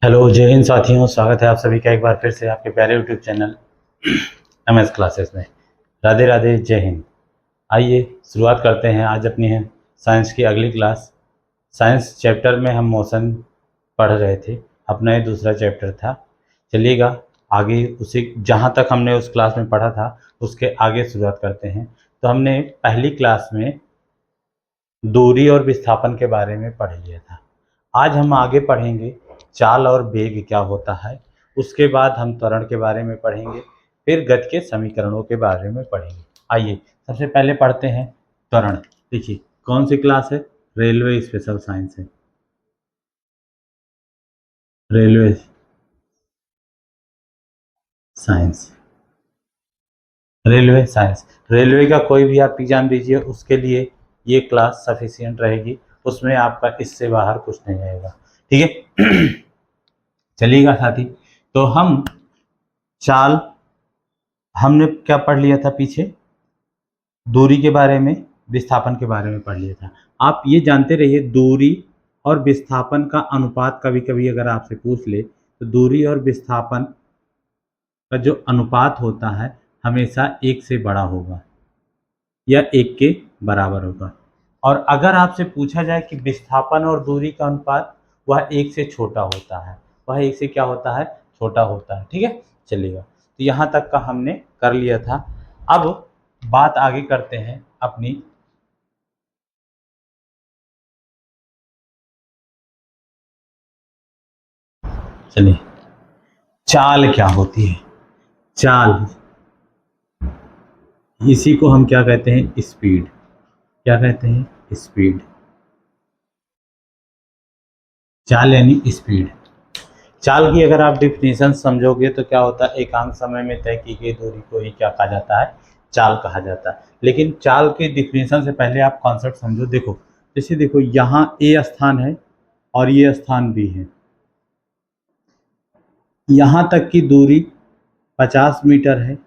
Hello जय हिंद साथियों, स्वागत है आप सभी का एक बार फिर से आपके प्यारे यूट्यूब चैनल एमएस क्लासेस में। राधे राधे, जय हिंद। आइए शुरुआत करते हैं आज अपनी है साइंस की अगली क्लास। साइंस चैप्टर में हम मोशन पढ़ रहे थे, अपना ये दूसरा चैप्टर था। चलिएगा आगे उसी जहाँ तक हमने उस क्लास में पढ़ा था उसके आगे शुरुआत करते हैं। तो हमने पहली क्लास में दूरी और विस्थापन के बारे में पढ़ लिया था। आज हम आगे पढ़ेंगे चाल और वेग क्या होता है, उसके बाद हम त्वरण के बारे में पढ़ेंगे, फिर गति के समीकरणों के बारे में पढ़ेंगे। आइए सबसे पहले पढ़ते हैं त्वरण। देखिए कौन सी क्लास है, रेलवे स्पेशल साइंस है। Railway science, railway science, railway का कोई भी आप एग्जाम दीजिए उसके लिए ये क्लास सफिशिएंट रहेगी, उसमें आपका इससे बाहर कुछ नहीं आएगा। ठीक है चलिएगा साथी, तो हम चाल, हमने क्या पढ़ लिया था पीछे, दूरी के बारे में, विस्थापन के बारे में पढ़ लिया था। आप ये जानते रहिए दूरी और विस्थापन का अनुपात कभी कभी अगर आपसे पूछ ले तो दूरी और विस्थापन का जो अनुपात होता है हमेशा एक से बड़ा होगा या एक के बराबर होगा। और अगर आपसे पूछा जाए कि विस्थापन और दूरी का अनुपात, वह एक से छोटा होता है, वह एक से क्या होता है, छोटा होता है। ठीक है चलिएगा, तो यहाँ तक का हमने कर लिया था। अब बात आगे करते हैं अपनी। चलिए, चाल क्या होती है, चाल, इसी को हम क्या कहते हैं, स्पीड। क्या कहते हैं, स्पीड। चाल यानी स्पीड। चाल की अगर आप डिफिनीशन समझोगे तो क्या होता है, एकांक समय में तय की गई दूरी को ही क्या कहा जाता है, चाल कहा जाता है। लेकिन चाल के डिफिनीशन से पहले आप कॉन्सेप्ट समझो। देखो जैसे देखो यहाँ ए स्थान है और ये स्थान बी है, यहाँ तक की दूरी 50 मीटर है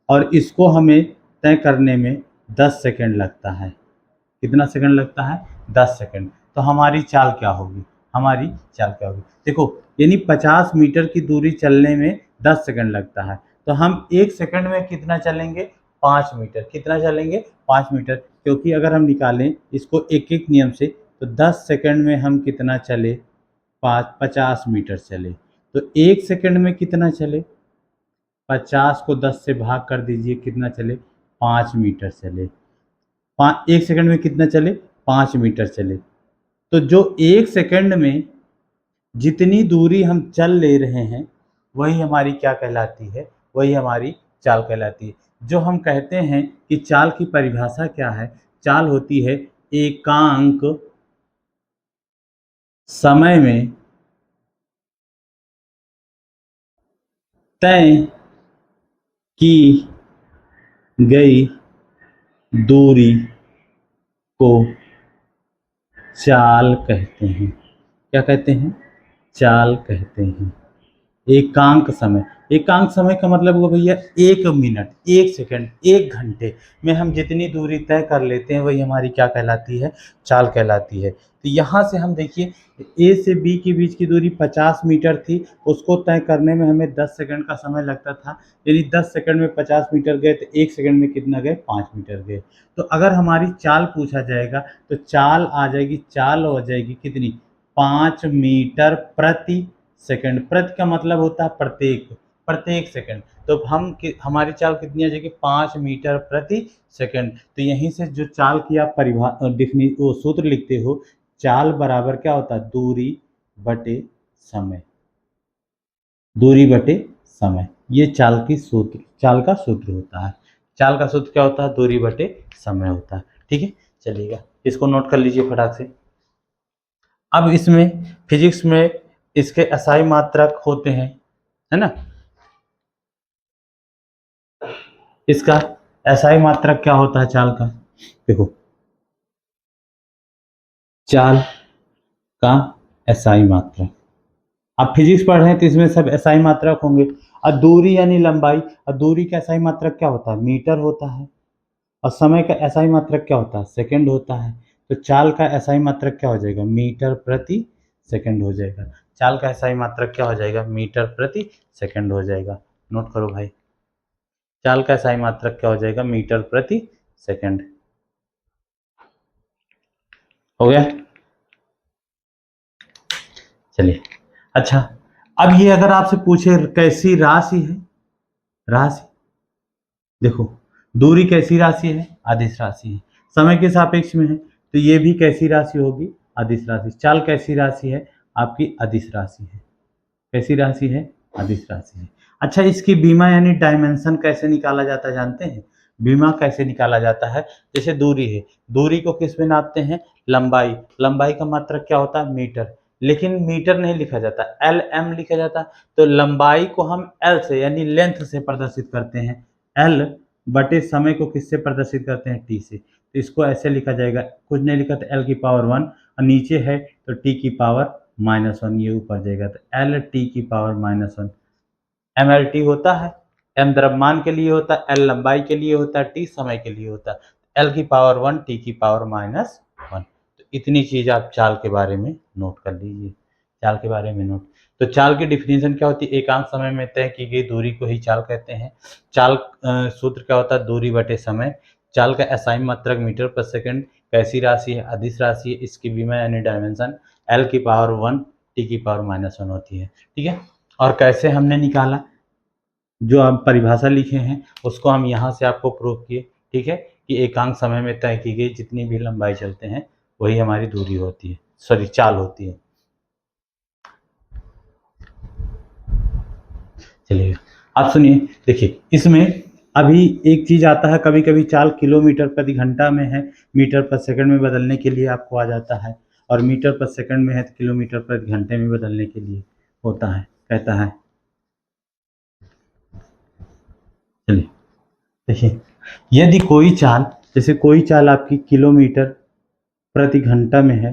और इसको हमें तय करने में 10 सेकंड लगता है। कितना सेकंड लगता है, 10 सेकंड। तो हमारी चाल क्या होगी, हमारी चाल क्या होगी, देखो यानी 50 मीटर की दूरी चलने में 10 सेकंड लगता है, तो हम 1 सेकंड में कितना चलेंगे, 5 मीटर। कितना चलेंगे, 5 मीटर। क्योंकि अगर हम निकालें इसको एक एक नियम से तो 10 सेकंड में हम कितना चले, 50 मीटर चले। तो 1 सेकंड में कितना चले, 50 को 10 से भाग कर दीजिए, कितना चले, 5 मीटर चले। 1 सेकंड में कितना चले, 5 मीटर चले। तो जो 1 सेकंड में जितनी दूरी हम चल ले रहे हैं वही हमारी क्या कहलाती है, वही हमारी चाल कहलाती है। जो हम कहते हैं कि चाल की परिभाषा क्या है, चाल होती है एकांक समय में तय की गई दूरी को चाल कहते हैं। क्या कहते हैं, चाल कहते हैं। एकांक समय, एकांक समय का मतलब हुआ भैया 1 मिनट, 1 सेकंड, 1 घंटे में हम जितनी दूरी तय कर लेते हैं वही हमारी क्या कहलाती है, चाल कहलाती है। तो यहाँ से हम देखिए ए से बी के बीच की दूरी 50 मीटर थी, उसको तय करने में हमें 10 सेकंड का समय लगता था। यदि 10 सेकंड में 50 मीटर गए तो 1 सेकंड में कितना गए, 5 मीटर गए। तो अगर हमारी चाल पूछा जाएगा तो चाल आ जाएगी, चाल हो जाएगी कितनी, 5 मीटर प्रति सेकंड। प्रति का मतलब होता है प्रत्येक, प्रत्येक सेकंड। तो हमारी चाल कितनी आ जाएगी, 5 मीटर प्रति सेकंड। तो यहीं से जो चाल की आप वो सूत्र लिखते हो, चाल बराबर क्या होता है, दूरी बटे समय। दूरी बटे समय, ये चाल की सूत्र, चाल का सूत्र होता है। चाल का सूत्र क्या होता है, दूरी बटे समय होता है। ठीक है चलिएगा, इसको नोट कर लीजिए फटाक से। अब इसमें फिजिक्स में इसके असाई मात्रक होते हैं, है ना। इसका एसआई मात्रक क्या होता है चाल का, देखो चाल का एसआई मात्रक, आप फिजिक्स पढ़ रहे हैं तो इसमें सब एसआई मात्रक होंगे। और दूरी यानी लंबाई, और दूरी का एसआई मात्रक क्या होता है, मीटर होता है। और समय का एसआई मात्रक क्या होता है, सेकंड होता है। तो चाल का एसआई मात्रक क्या हो जाएगा, मीटर प्रति सेकंड हो जाएगा। चाल का SI मात्रक क्या हो जाएगा, मीटर प्रति सेकंड हो जाएगा। नोट करो भाई, चाल का SI मात्रक क्या हो जाएगा, मीटर प्रति सेकंड। हो गया, चलिए। अच्छा, अब ये अगर आपसे पूछे कैसी राशि है, राशि देखो, दूरी कैसी राशि है, अदिश राशि है, समय के सापेक्ष में है, तो ये भी कैसी राशि होगी, अदिश राशि। चाल कैसी राशि है, आपकी अदिश राशि है। कैसी राशि है, अदिश राशि है। अच्छा, इसकी बीमा यानी डायमेंशन कैसे निकाला जाता है जानते हैं? बीमा कैसे निकाला जाता है, जैसे दूरी है, दूरी को किस में नापते हैं, लंबाई। लंबाई का मात्रक क्या होता है, मीटर, लेकिन मीटर नहीं लिखा जाता, LM लिखा जाता। तो लंबाई को हम L से यानी लेंथ से प्रदर्शित करते हैं, L बटे समय को किससे प्रदर्शित करते हैं, T से। तो इसको ऐसे लिखा जाएगा, कुछ नहीं लिखा तो L की पावर 1, और नीचे है तो T की पावर -1, ये ऊपर जाएगा तो LT की पावर -1। MLT होता है, M द्रव्यमान के लिए होता है, L लंबाई के लिए होता है, T समय के लिए होता है। L की पावर 1, T की पावर -1। तो इतनी चीज आप चाल के बारे में नोट कर लीजिए, चाल के बारे में नोट। तो चाल की डिफिनीशन क्या होती है, एकांक समय में तय की गई दूरी को ही चाल कहते हैं। चाल सूत्र क्या होता है, दूरी बटे समय। चाल का SI मात्रक मीटर पर सेकंड। कैसी राशि है, अदिश राशि है, इसकी बीमा यानी डायमेंशन L की पावर 1, T की पावर -1 होती है। ठीक है, और कैसे हमने निकाला, जो आप परिभाषा लिखे हैं उसको हम यहाँ से आपको प्रूव किए। ठीक है, कि एकांक समय में तय की गई जितनी भी लंबाई चलते हैं वही हमारी दूरी होती है, सॉरी चाल होती है। चलिए, आप सुनिए, देखिए इसमें अभी एक चीज आता है, कभी कभी चाल किलोमीटर प्रति घंटा में है, मीटर पर सेकंड में बदलने के लिए आपको आ जाता है, और मीटर पर सेकंड में है तो किलोमीटर प्रति घंटे में बदलने के लिए होता है, कहता है। चलिए देखिए, यदि कोई चाल, जैसे कोई चाल आपकी किलोमीटर प्रति घंटा में है,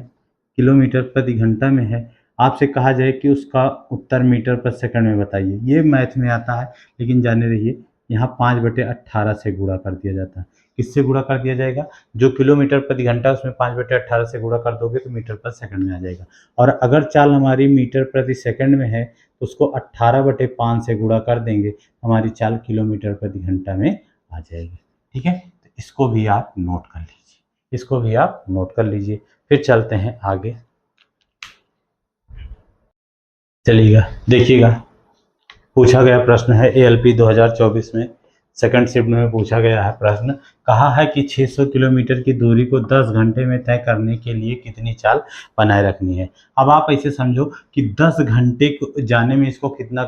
किलोमीटर प्रति घंटा में है, आपसे कहा जाए कि उसका उत्तर मीटर पर सेकंड में बताइए, ये मैथ में आता है, लेकिन जाने रहिए, यहाँ 5/18 से गुणा कर दिया जाता है। किससे गुणा कर दिया जाएगा, जो किलोमीटर प्रति घंटा उसमें 5/18 से गुणा कर दोगे तो मीटर पर सेकंड में आ जाएगा। और अगर चाल हमारी मीटर प्रति सेकंड में है तो उसको 18/5 से गुणा कर देंगे, हमारी चाल किलोमीटर प्रति घंटा में आ जाएगी। ठीक है, तो इसको भी आप नोट कर लीजिए, इसको भी आप नोट कर लीजिए। फिर चलते हैं आगे, चलिएगा देखिएगा। पूछा गया प्रश्न है ALP 2024 में सेकंड शिफ्ट में पूछा गया है प्रश्न, कहा है कि 600 किलोमीटर की दूरी को 10 घंटे में तय करने के लिए कितनी चाल बनाए रखनी है। अब आप ऐसे समझो कि 10 घंटे को जाने में इसको कितना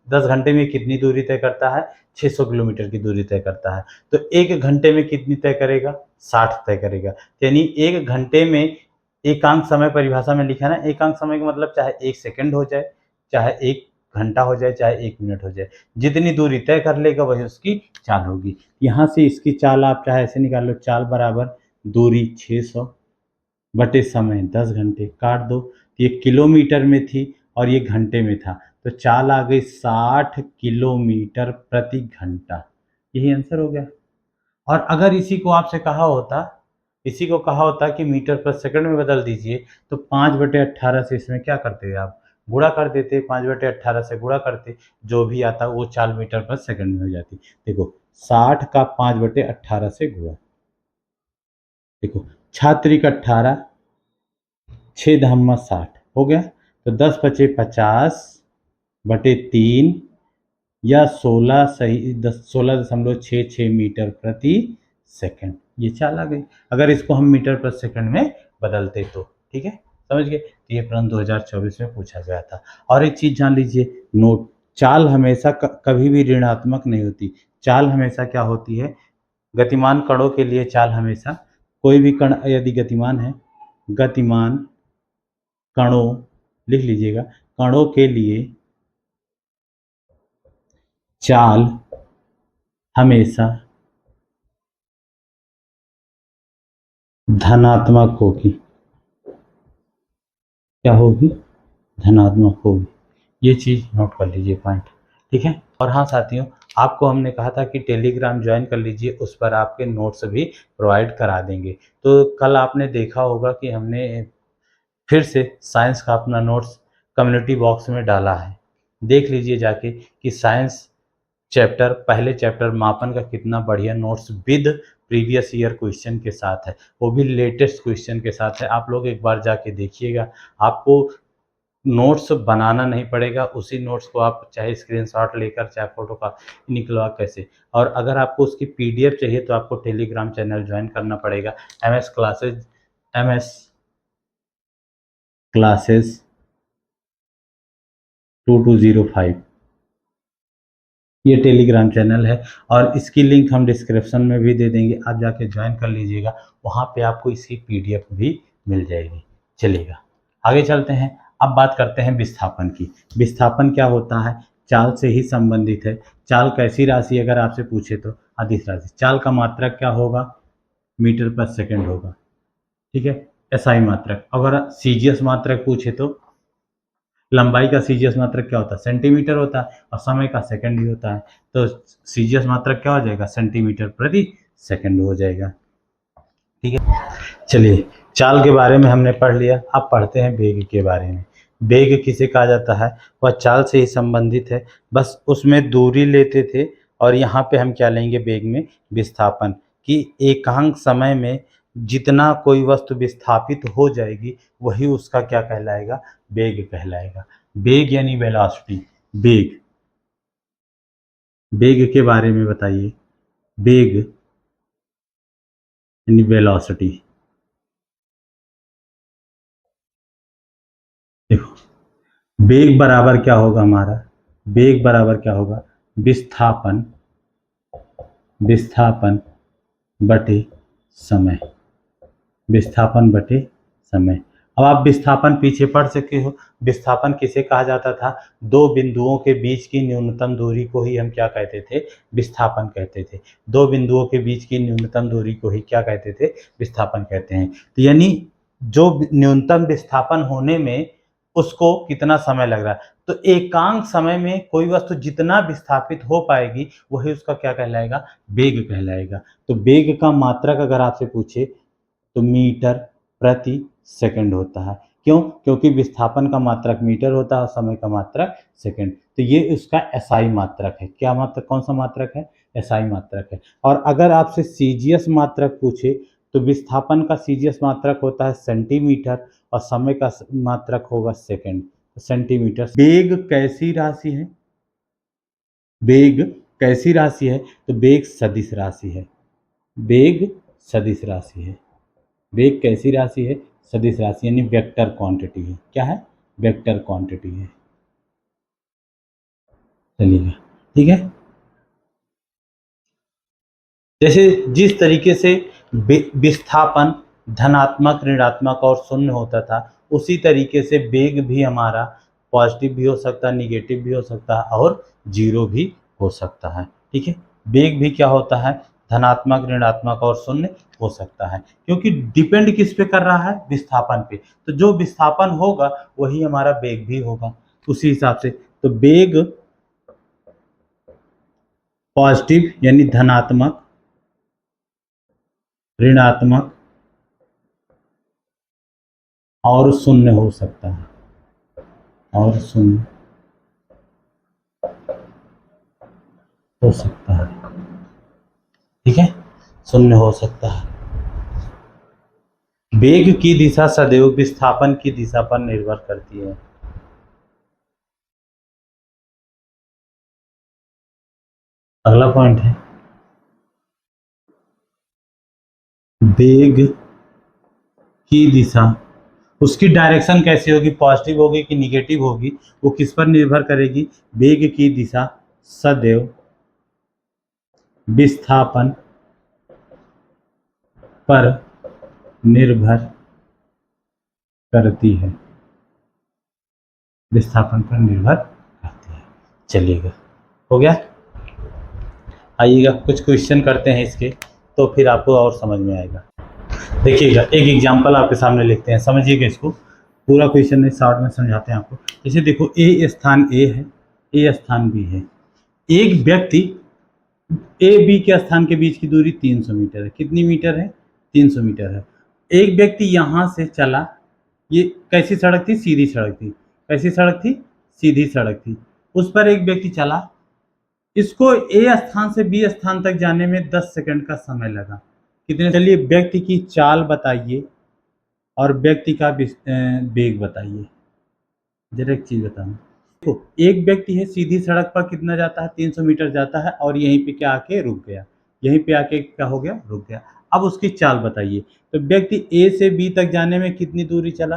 10 घंटे में कितनी दूरी तय करता है, 600 किलोमीटर की दूरी तय करता है। तो 1 घंटे में कितनी तय करेगा, 60 तय करेगा। यानी 1 घंटे में, एकांक समय परिभाषा में लिखा है ना, एकांक समय का मतलब चाहे 1 सेकंड हो जाए, चाहे 1 घंटा हो जाए, चाहे 1 मिनट हो जाए, जितनी दूरी तय कर लेगा वही उसकी चाल होगी। यहाँ से इसकी चाल आप चाहे ऐसे निकाल लो, चाल बराबर दूरी 600 बटे समय 10 घंटे, काट दो। ये किलोमीटर में थी और ये घंटे में था, तो चाल आ गई 60 किलोमीटर प्रति घंटा। यही आंसर हो गया। और अगर इसी को आपसे कहा होता, इसी को कहा होता कि मीटर पर सेकंड में बदल दीजिए, तो 5/18 से इसमें क्या करते आप, गुणा कर देते, 5/18 से गुणा करते, जो भी आता वो चाल मीटर पर सेकंड में हो जाती। देखो 60 का 5/18 से गुणा, देखो छात्रिक 18, 6×60 हो गया, तो 10 बचे 50/3 या 16 सही 16.66 मीटर प्रति सेकंड, ये चाल आ गई अगर इसको हम मीटर पर सेकंड में बदलते तो। ठीक है, समझ गए, तो ये प्रश्न 2024 में पूछा गया था। और एक चीज जान लीजिए, नोट, चाल हमेशा कभी भी ऋणात्मक नहीं होती, चाल हमेशा क्या होती है, गतिमान कणों के लिए चाल हमेशा, कोई भी कण यदि गतिमान है, गतिमान कणों, लिख लीजिएगा, कणों के लिए चाल हमेशा धनात्मक होगी, क्या होगी, धनात्मक होगी। ये चीज नोट कर लीजिए पॉइंट। ठीक है, और हाँ साथियों, आपको हमने कहा था कि टेलीग्राम ज्वाइन कर लीजिए, उस पर आपके नोट्स भी प्रोवाइड करा देंगे। तो कल आपने देखा होगा कि हमने फिर से साइंस का अपना नोट्स कम्युनिटी बॉक्स में डाला है, देख लीजिए जाके कि साइंस चैप्टर, पहले चैप्टर मापन का कितना बढ़िया notes with previous year question के साथ है, वो भी लेटेस्ट क्वेश्चन के साथ है। आप लोग एक बार जाके देखिएगा, आपको नोट्स बनाना नहीं पड़ेगा, उसी नोट्स को आप चाहे स्क्रीनशॉट लेकर चाहे फोटो का निकलवा कैसे। और अगर आपको उसकी पीडीएफ चाहिए तो आपको टेलीग्राम चैनल ज्वाइन करना पड़ेगा, MS क्लासेस 2205, ये टेलीग्राम चैनल है और इसकी लिंक हम डिस्क्रिप्शन में भी दे देंगे, आप जाके ज्वाइन कर लीजिएगा, वहाँ पे आपको इसकी पीडीएफ भी मिल जाएगी। चलिएगा आगे चलते हैं। अब बात करते हैं विस्थापन की। विस्थापन क्या होता है? चाल से ही संबंधित है। चाल कैसी राशि अगर आपसे पूछे तो अदिश राशि। चाल का मात्रक क्या होगा? मीटर पर सेकंड होगा, ठीक है। एसआई मात्रक। अगर सीजीएस मात्रक पूछे तो लंबाई का सीजीएस मात्रक क्या होता है? सेंटीमीटर होता है, और समय का सेकंड भी होता है, तो सीजीएस मात्रक क्या हो जाएगा? सेंटीमीटर प्रति सेकंड हो जाएगा, ठीक है। चलिए चाल के बारे में हमने पढ़ लिया, अब पढ़ते हैं वेग के बारे में। वेग किसे कहा जाता है? वह चाल से ही संबंधित है, बस उसमें दूरी लेते थे, और यहाँ पे हम क्या लेंगे वेग में? विस्थापन, कि एकांक समय में जितना कोई वस्तु विस्थापित हो जाएगी वही उसका क्या कहलाएगा? वेग कहलाएगा। वेग यानी वेलोसिटी। वेग, वेग के बारे में बताइए। वेग यानी वेलोसिटी। देखो वेग बराबर क्या होगा हमारा? वेग बराबर क्या होगा? विस्थापन, विस्थापन बटे समय, विस्थापन बटे समय। अब आप विस्थापन पीछे पढ़ सके हो। विस्थापन किसे कहा जाता था? दो बिंदुओं के बीच की न्यूनतम दूरी को ही हम क्या कहते थे? विस्थापन कहते थे। दो बिंदुओं के बीच की न्यूनतम दूरी को ही क्या कहते थे? विस्थापन कहते हैं। तो यानी जो न्यूनतम विस्थापन होने में उसको कितना समय लग रहा है, तो एकांक समय में कोई वस्तु जितना विस्थापित हो पाएगी वही उसका क्या कहलाएगा? वेग कहलाएगा। तो वेग का मात्रक अगर आपसे पूछे तो मीटर प्रति सेकंड होता है। क्यों? क्योंकि विस्थापन का मात्रक मीटर होता है और समय का मात्रक सेकंड। तो ये उसका एसआई मात्रक है। क्या मात्रक? कौन सा मात्रक है? एसआई मात्रक है। और अगर आपसे सीजीएस मात्रक पूछे तो विस्थापन का सीजीएस मात्रक होता है सेंटीमीटर और समय का मात्रक होगा सेकंड, सेंटीमीटर। वेग कैसी राशि है? वेग कैसी राशि है? तो वेग सदिश राशि है। वेग सदिश राशि है। वेग कैसी राशि है? सदिश राशि, यानी वेक्टर क्वांटिटी है। क्या है? वेक्टर क्वांटिटी है। चलिएगा, ठीक है। जैसे जिस तरीके से विस्थापन धनात्मक, ऋणात्मक और शून्य होता था, उसी तरीके से वेग भी हमारा पॉजिटिव भी हो सकता है, निगेटिव भी हो सकता है और जीरो भी हो सकता है, ठीक है। वेग भी क्या होता है? धनात्मक, ऋणात्मक और शून्य हो सकता है, क्योंकि डिपेंड किस पे कर रहा है? विस्थापन पे। तो जो विस्थापन होगा वही हमारा वेग भी होगा उसी हिसाब से। तो वेग पॉजिटिव यानी धनात्मक, ऋणात्मक और शून्य हो सकता है, और शून्य हो सकता है, ठीक है। शून्य हो सकता है। वेग की दिशा सदैव विस्थापन की दिशा पर निर्भर करती है। अगला पॉइंट है वेग की दिशा, उसकी डायरेक्शन कैसी होगी? पॉजिटिव होगी कि निगेटिव होगी? वो किस पर निर्भर करेगी? वेग की दिशा सदैव विस्थापन पर निर्भर करती है, विस्थापन पर निर्भर करती है। चलिएगा, हो गया। आइएगा कुछ क्वेश्चन करते हैं इसके, तो फिर आपको और समझ में आएगा। देखिएगा एक एग्जांपल आपके सामने लिखते हैं, समझिएगा इसको। पूरा क्वेश्चन नहीं, शॉर्ट में समझाते हैं आपको। जैसे देखो ए स्थान ए है, ए स्थान बी है। एक व्यक्ति ए बी के स्थान के बीच की दूरी 300 मीटर है। कितनी मीटर है? 300 मीटर है। एक व्यक्ति यहाँ से चला, ये कैसी सड़क थी? सीधी सड़क थी। कैसी सड़क थी? सीधी सड़क थी। उस पर एक व्यक्ति चला, इसको ए स्थान से बी स्थान तक जाने में 10 सेकंड का समय लगा। कितने? चलिए व्यक्ति की चाल बताइए और व्यक्ति का वेग बताइए। जरा एक चीज बताना, देखो एक व्यक्ति है सीधी सड़क पर कितना जाता है? 300 मीटर जाता है और यहीं पे क्या आके रुक गया, यहीं पे आके क्या हो गया? रुक गया। अब उसकी चाल बताइए। तो व्यक्ति ए से बी तक जाने में कितनी दूरी चला?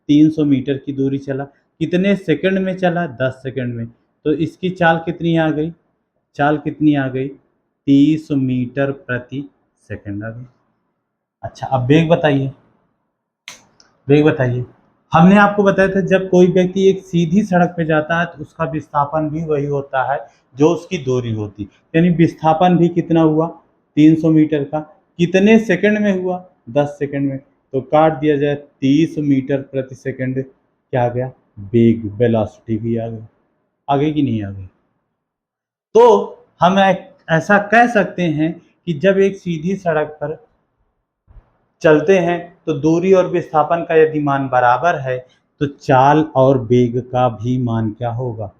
300 मीटर की दूरी चला। कितने सेकंड में चला? 10 सेकंड में। तो इसकी चाल कितनी आ गई? चाल कितनी आ गई? 30 मीटर प्रति सेकंड आ गई। अच्छा अब वेग बताइए, वेग बताइए। हमने आपको बताया था जब कोई व्यक्ति एक सीधी सड़क पे जाता है तो उसका विस्थापन भी वही होता है जो उसकी दूरी होती, यानी विस्थापन भी कितना हुआ? 300 मीटर का। कितने सेकंड में हुआ? 10 सेकंड में। तो काट दिया जाए 30 मीटर प्रति सेकंड, क्या आ गया? वेग, वेलोसिटी भी आ गई। आ गई कि नहीं आ गई? तो हम ऐसा कह सकते हैं कि जब एक सीधी सड़क पर चलते हैं तो दूरी और विस्थापन का यदि मान बराबर है तो चाल और वेग का भी मान क्या होगा?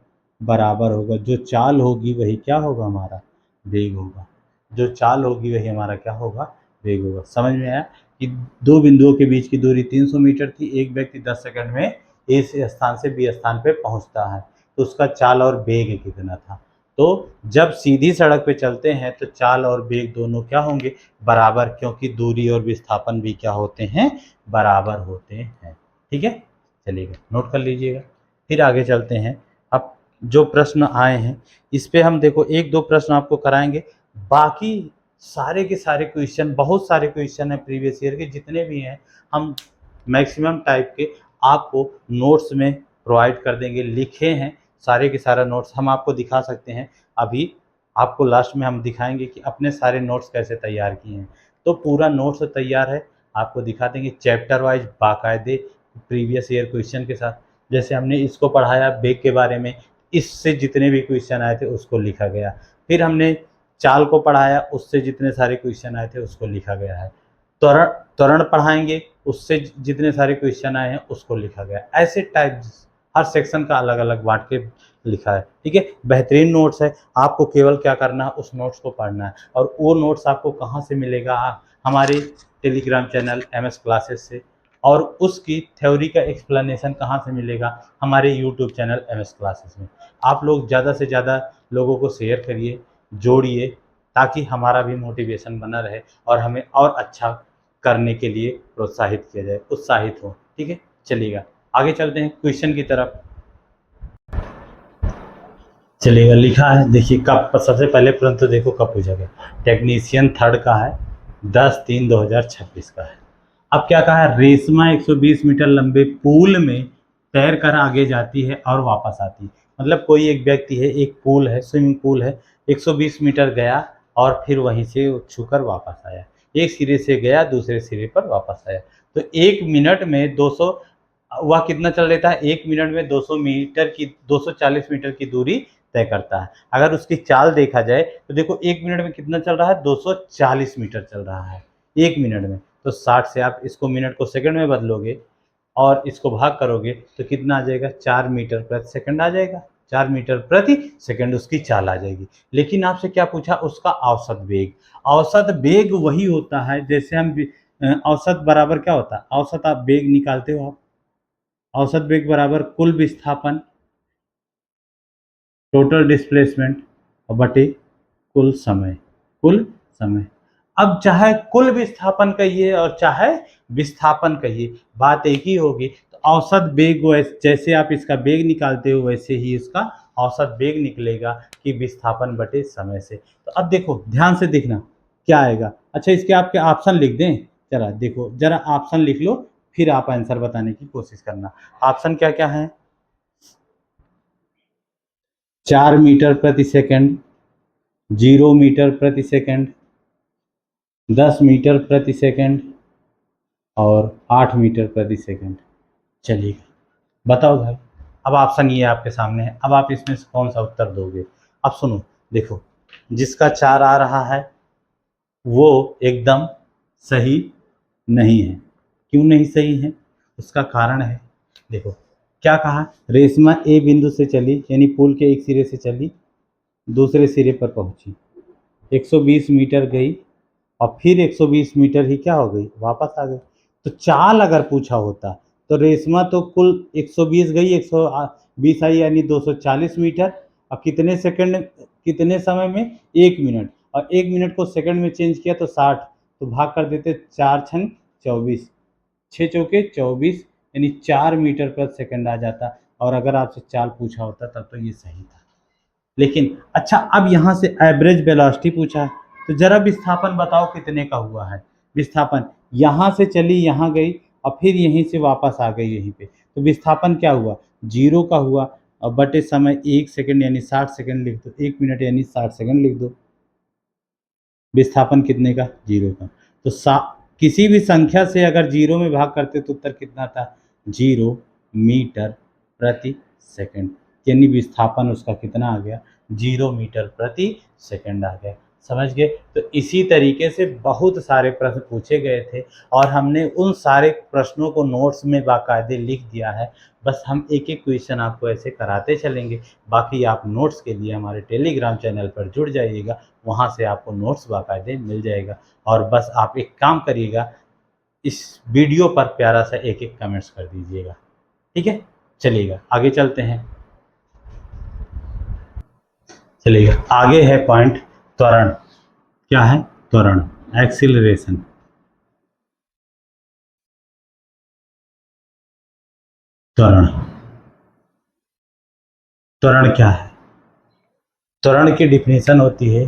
बराबर होगा। जो चाल होगी वही क्या होगा? हमारा वेग होगा। जो चाल होगी वही हमारा क्या होगा? वेग होगा। समझ में आया कि दो बिंदुओं के बीच की दूरी 300 मीटर थी, एक व्यक्ति 10 सेकंड में ए से स्थान से बी स्थान पे पहुंचता है, तो उसका चाल और वेग कितना था? तो जब सीधी सड़क पे चलते हैं तो चाल और वेग दोनों क्या होंगे? बराबर, क्योंकि दूरी और विस्थापन भी क्या होते हैं? बराबर होते हैं। ठीक है, चलिएगा नोट कर लीजिएगा। फिर आगे चलते हैं। अब जो प्रश्न आए हैं इस पे हम देखो एक दो प्रश्न आपको कराएंगे, बाकी सारे के सारे क्वेश्चन, बहुत सारे क्वेश्चन हैं प्रीवियस ईयर के जितने भी हैं, हम मैक्सिमम टाइप के आपको नोट्स में प्रोवाइड कर देंगे। लिखे हैं सारे के सारा नोट्स, हम आपको दिखा सकते हैं। अभी आपको लास्ट में हम दिखाएंगे कि अपने सारे नोट्स कैसे तैयार किए हैं। तो पूरा नोट्स तैयार है, आपको दिखा देंगे चैप्टर वाइज बाकायदे प्रीवियस ईयर क्वेश्चन के साथ। जैसे हमने इसको पढ़ाया वेग के बारे में, इससे जितने भी क्वेश्चन आए थे उसको लिखा गया। फिर हमने चाल को पढ़ाया, उससे जितने सारे क्वेश्चन आए थे उसको लिखा गया है। त्वरण त्वरण पढ़ाएंगे, उससे जितने सारे क्वेश्चन आए हैं उसको लिखा गया। ऐसे टाइप हर सेक्शन का अलग अलग बांट के लिखा है। ठीक है, बेहतरीन नोट्स है। आपको केवल क्या करना है? उस नोट्स को पढ़ना है। और वो नोट्स आपको कहाँ से मिलेगा? हमारे टेलीग्राम चैनल MS क्लासेस से। और उसकी थ्योरी का एक्सप्लेनेशन कहाँ से मिलेगा? हमारे यूट्यूब चैनल MS क्लासेस में। आप लोग ज़्यादा से ज़्यादा लोगों को शेयर करिए, जोड़िए, ताकि हमारा भी मोटिवेशन बना रहे और हमें और अच्छा करने के लिए प्रोत्साहित किया जाए, उत्साहित हो। ठीक है, चलिएगा आगे चलते हैं क्वेश्चन की तरफ। चलिएगा, लिखा है देखिए कब, सबसे पहले प्रश्न तो देखो कब पूछा गया। टेक्नीशियन थर्ड का है, 10/3/2026 का है। अब क्या कहा है? रेशमा 120 मीटर लंबे पूल में तैर कर आगे जाती है और वापस आती है। मतलब कोई एक व्यक्ति है, एक पूल है, स्विमिंग पूल है, 120 मीटर गया और फिर वहीं से छूकर वापस आया। एक सिरे से गया दूसरे सिरे पर वापस आया। तो 1 मिनट में 200, वह कितना चल लेता है? 1 मिनट में 200 मीटर की, 240 मीटर की दूरी तय करता है। अगर उसकी चाल देखा जाए तो देखो 1 मिनट में कितना चल रहा है? 240 मीटर चल रहा है 1 मिनट में। तो 60 से आप इसको मिनट को सेकंड में बदलोगे और इसको भाग करोगे तो कितना आ जाएगा? 4 मीटर प्रति सेकंड आ जाएगा। 4 मीटर प्रति सेकंड उसकी चाल आ जाएगी। लेकिन आपसे क्या पूछा? उसका औसत वेग। औसत वेग वही होता है, जैसे हम औसत बराबर क्या होता है? औसत आप वेग निकालते हो, आप औसत वेग बराबर कुल विस्थापन, टोटल डिस्प्लेसमेंट, और बटे कुल समय, कुल समय। अब चाहे कुल विस्थापन कहिए और चाहे विस्थापन कहिए, बात एक ही होगी। तो औसत वेग जैसे आप इसका वेग निकालते हो वैसे ही इसका औसत वेग निकलेगा कि विस्थापन बटे समय से। तो अब देखो ध्यान से देखना क्या आएगा। अच्छा इसके आपके ऑप्शन लिख दें? जरा देखो, जरा ऑप्शन लिख लो, फिर आप आंसर बताने की कोशिश करना। ऑप्शन क्या क्या है? 4 मीटर प्रति सेकंड, 0 मीटर प्रति सेकंड, 10 मीटर प्रति सेकंड और 8 मीटर प्रति सेकंड। चलिए बताओ भाई। अब ऑप्शन ये आपके सामने है, अब आप इसमें से कौन सा उत्तर दोगे? अब सुनो, देखो जिसका 4 आ रहा है वो एकदम सही नहीं है। क्यों नहीं सही है? उसका कारण है, देखो क्या कहा, रेशमा ए बिंदु से चली, यानी पुल के एक सिरे से चली, दूसरे सिरे पर पहुंची, 120 मीटर गई और फिर 120 मीटर ही क्या हो गई, वापस आ गई। तो चाल अगर पूछा होता तो रेशमा तो कुल 120 गई, 120 आई, यानी 240 मीटर, और कितने सेकंड, कितने समय में, 1 मिनट, और 1 मिनट को सेकंड में चेंज किया तो 60, तो भाग कर देते 4×6 = 24, 6×4 = 24, यानी 4 मीटर/सेकंड आ जाता। और अगर आपसे चाल पूछा होता तब तो ये सही था। लेकिन अच्छा, अब यहाँ से एवरेज वेलोसिटी पूछा है, तो जरा विस्थापन बताओ कितने का हुआ है। विस्थापन यहाँ से चली, यहाँ गई, और फिर यहीं से वापस आ गई यहीं पे, तो विस्थापन क्या हुआ, 0 का हुआ। और बटे समय 1 सेकंड यानी 60 सेकंड लिख दो, 1 मिनट यानी 60 सेकंड लिख दो। विस्थापन कितने का, 0 का। तो किसी भी संख्या से अगर 0 में भाग करते तो उत्तर कितना था, 0 मीटर/सेकंड, यानी विस्थापन उसका कितना आ गया, 0 मीटर/सेकंड आ गया। समझ गए। तो इसी तरीके से बहुत सारे प्रश्न पूछे गए थे और हमने उन सारे प्रश्नों को नोट्स में बाकायदे लिख दिया है। बस हम एक एक क्वेश्चन आपको ऐसे कराते चलेंगे। बाकी आप नोट्स के लिए हमारे टेलीग्राम चैनल पर जुड़ जाइएगा, वहाँ से आपको नोट्स बाकायदे मिल जाएगा। और बस आप एक काम करिएगा, इस वीडियो पर प्यारा सा एक एक कमेंट्स कर दीजिएगा, ठीक है। चलिएगा आगे चलते हैं। चलिएगा आगे है पॉइंट त्वरण। क्या है त्वरण, एक्सीलरेशन। त्वरण, त्वरण क्या है, त्वरण की डिफिनीशन होती है,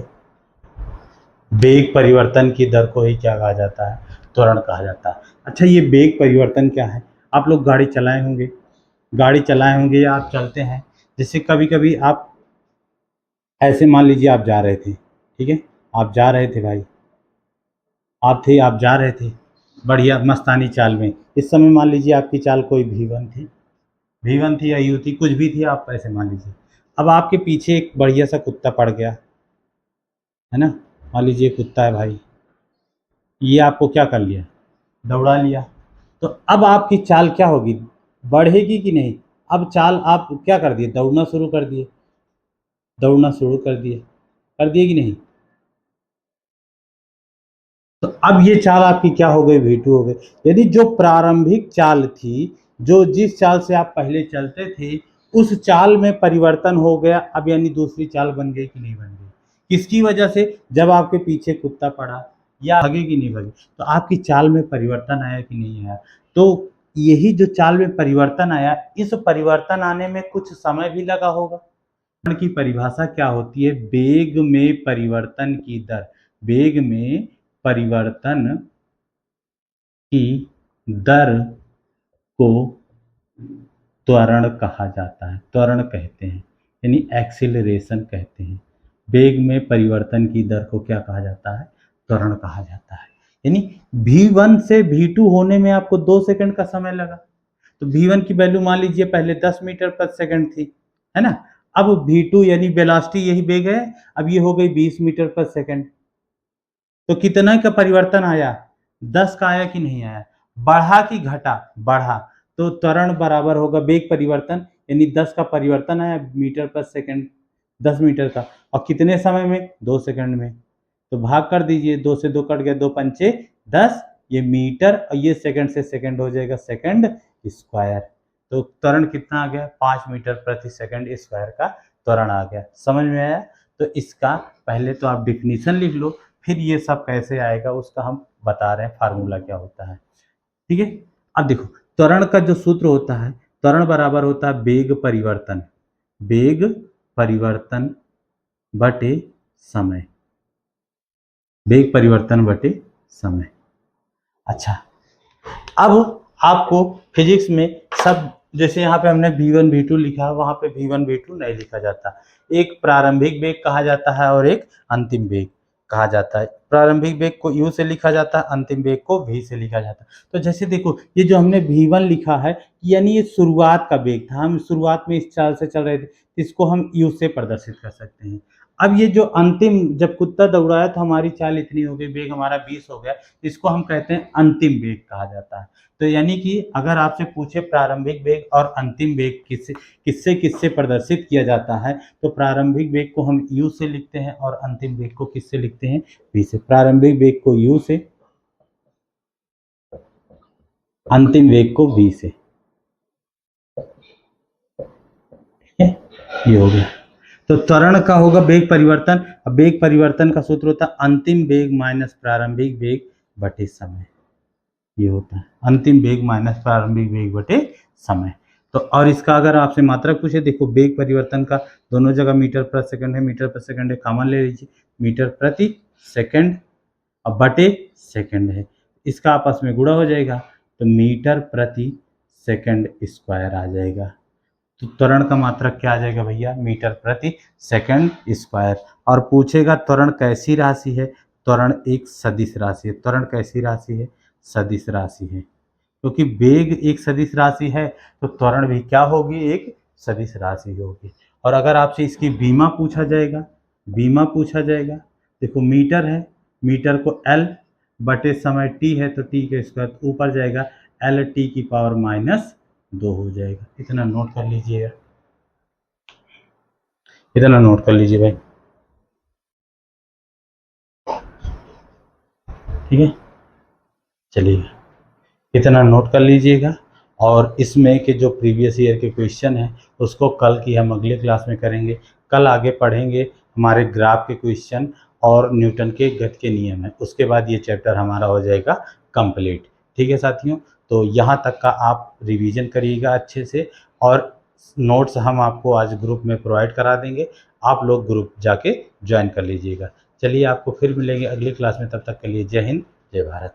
वेग परिवर्तन की दर को ही क्या कहा जाता है, त्वरण कहा जाता है। अच्छा, ये वेग परिवर्तन क्या है, आप लोग गाड़ी चलाए होंगे, गाड़ी चलाए होंगे या आप चलते हैं, जैसे कभी कभी आप ऐसे मान लीजिए आप जा रहे थे, ठीक है, आप जा रहे थे भाई, आप जा रहे थे बढ़िया मस्तानी चाल में। इस समय मान लीजिए आपकी चाल कोई V1 थी, V1 थी या U थी, कुछ भी थी, आप ऐसे मान लीजिए। अब आपके पीछे एक बढ़िया सा कुत्ता पड़ गया, है ना, मान लीजिए कुत्ता है भाई, ये आपको क्या कर लिया, दौड़ा लिया। तो अब आपकी चाल क्या होगी, बढ़ेगी कि नहीं। अब चाल आप क्या कर दिए, दौड़ना शुरू कर दिए, दौड़ना शुरू कर दिए कि नहीं। तो अब ये चाल आपकी क्या हो गई, V2 हो गई। यानी जो प्रारंभिक चाल थी, जो जिस चाल से आप पहले चलते थे, उस चाल में परिवर्तन हो गया अब, यानी दूसरी चाल बन गई कि नहीं बन गई, किसकी वजह से, जब आपके पीछे कुत्ता पड़ा या भागे कि नहीं भागे, तो आपकी चाल में परिवर्तन आया कि नहीं आया। तो यही जो चाल में परिवर्तन आया, इस परिवर्तन आने में कुछ समय भी लगा होगा। त्वरण की परिभाषा क्या होती है, वेग में परिवर्तन की दर, वेग में परिवर्तन की दर को त्वरण कहा जाता है, त्वरण कहते हैं, यानी एक्सीलरेशन कहते हैं। वेग में परिवर्तन की दर को क्या कहा जाता है, त्वरण कहा जाता है। यानी V1 से V2 होने में आपको 2 सेकंड का समय लगा, तो V1 की वैल्यू मान लीजिए पहले 10 मीटर/सेकंड थी, है ना। अब V2 यानी वेलोसिटी यही वेग है, अब ये हो गई 20 मीटर/सेकंड। तो कितना का परिवर्तन आया, 10 का आया कि नहीं आया, बढ़ा कि घटा, बढ़ा। तो त्वरण बराबर होगा वेग परिवर्तन, यानी 10 का परिवर्तन आया मीटर/सेकंड, 10 मीटर का, और कितने समय में, 2 सेकंड में। तो भाग कर दीजिए, 2 से 2 कट गया, 2 पंचे 10, ये मीटर और ये सेकंड से सेकंड हो जाएगा सेकंड स्क्वायर। तो त्वरण कितना आ गया, 5 मीटर/सेकंड स्क्वायर का त्वरण आ गया। समझ में आया। तो इसका पहले तो आप डिफिनीशन लिख लो, फिर ये सब कैसे आएगा उसका हम बता रहे हैं, फार्मूला क्या होता है, ठीक है। अब देखो, त्वरण का जो सूत्र होता है, त्वरण बराबर होता है वेग परिवर्तन, वेग परिवर्तन बटे समय, वेग परिवर्तन बटे समय। अच्छा, अब आपको फिजिक्स में सब, जैसे यहाँ पे हमने V1 V2 लिखा है, वहाँ पे V1 V2 नहीं लिखा जाता। एक प्रारंभिक वेग कहा जाता है और एक अंतिम वेग कहा जाता है। प्रारंभिक वेग को U से लिखा जाता है, अंतिम वेग को V से लिखा जाता है। तो जैसे देखो, ये जो हमने V1 लिखा है, यानी ये शुरुआत का वेग था, हम शुरुआत में इस चाल से चल रहे थे, इसको हम U से प्रदर्शित कर सकते हैं। अब ये जो अंतिम, जब कुत्ता दौड़ाया तो हमारी चाल इतनी हो गई, वेग हमारा 20 हो गया, इसको हम कहते हैं अंतिम वेग कहा जाता है। तो यानी कि अगर आपसे पूछे प्रारंभिक वेग और अंतिम वेग किससे किससे प्रदर्शित किया जाता है, तो प्रारंभिक वेग को हम u से लिखते हैं और अंतिम वेग को किससे लिखते हैं, v से। प्रारंभिक वेग को u से, अंतिम वेग को v से। ये हो गया। तो त्वरण का होगा वेग परिवर्तन। अब वेग परिवर्तन का सूत्र होता है अंतिम वेग माइनस प्रारंभिक वेग बटे समय। ये होता है अंतिम वेग माइनस प्रारंभिक वेग बटे समय। तो और इसका अगर आपसे मात्रक पूछे, देखो वेग परिवर्तन का दोनों जगह मीटर प्रति सेकंड है, मीटर प्रति सेकंड है, कॉमन ले लीजिए, मीटर प्रति सेकंड अब बटे सेकंड है, इसका आपस में गुणा हो जाएगा, तो मीटर प्रति सेकंड स्क्वायर आ जाएगा। तो त्वरण का मात्रक क्या आ जाएगा भैया, मीटर प्रति सेकंड स्क्वायर। और पूछेगा त्वरण कैसी राशि है, त्वरण एक सदिश राशि है। त्वरण कैसी राशि है, सदिश राशि है, क्योंकि वेग एक सदिश राशि है तो त्वरण भी क्या होगी, एक सदिश राशि होगी। और अगर आपसे इसकी बीमा पूछा जाएगा, बीमा पूछा जाएगा, देखो मीटर है, मीटर को एल बटे समय टी है तो टी के स्क्वायर ऊपर जाएगा, एल टी की पावर माइनस 2 हो जाएगा। इतना नोट कर लीजिएगा, इतना नोट कर लीजिए भाई, ठीक है, चलिए इतना नोट कर लीजिएगा। और इसमें के जो प्रीवियस ईयर के क्वेश्चन हैं उसको कल की हम अगले क्लास में करेंगे। कल आगे पढ़ेंगे हमारे ग्राफ के क्वेश्चन और न्यूटन के गति के नियम है, उसके बाद ये चैप्टर हमारा हो जाएगा कंप्लीट। ठीक है साथियों, तो यहाँ तक का आप रिवीजन करिएगा अच्छे से, और नोट्स हम आपको आज ग्रुप में प्रोवाइड करा देंगे, आप लोग ग्रुप जाके ज्वाइन कर लीजिएगा। चलिए आपको फिर मिलेंगे अगली क्लास में, तब तक के लिए जय हिंद जय भारत।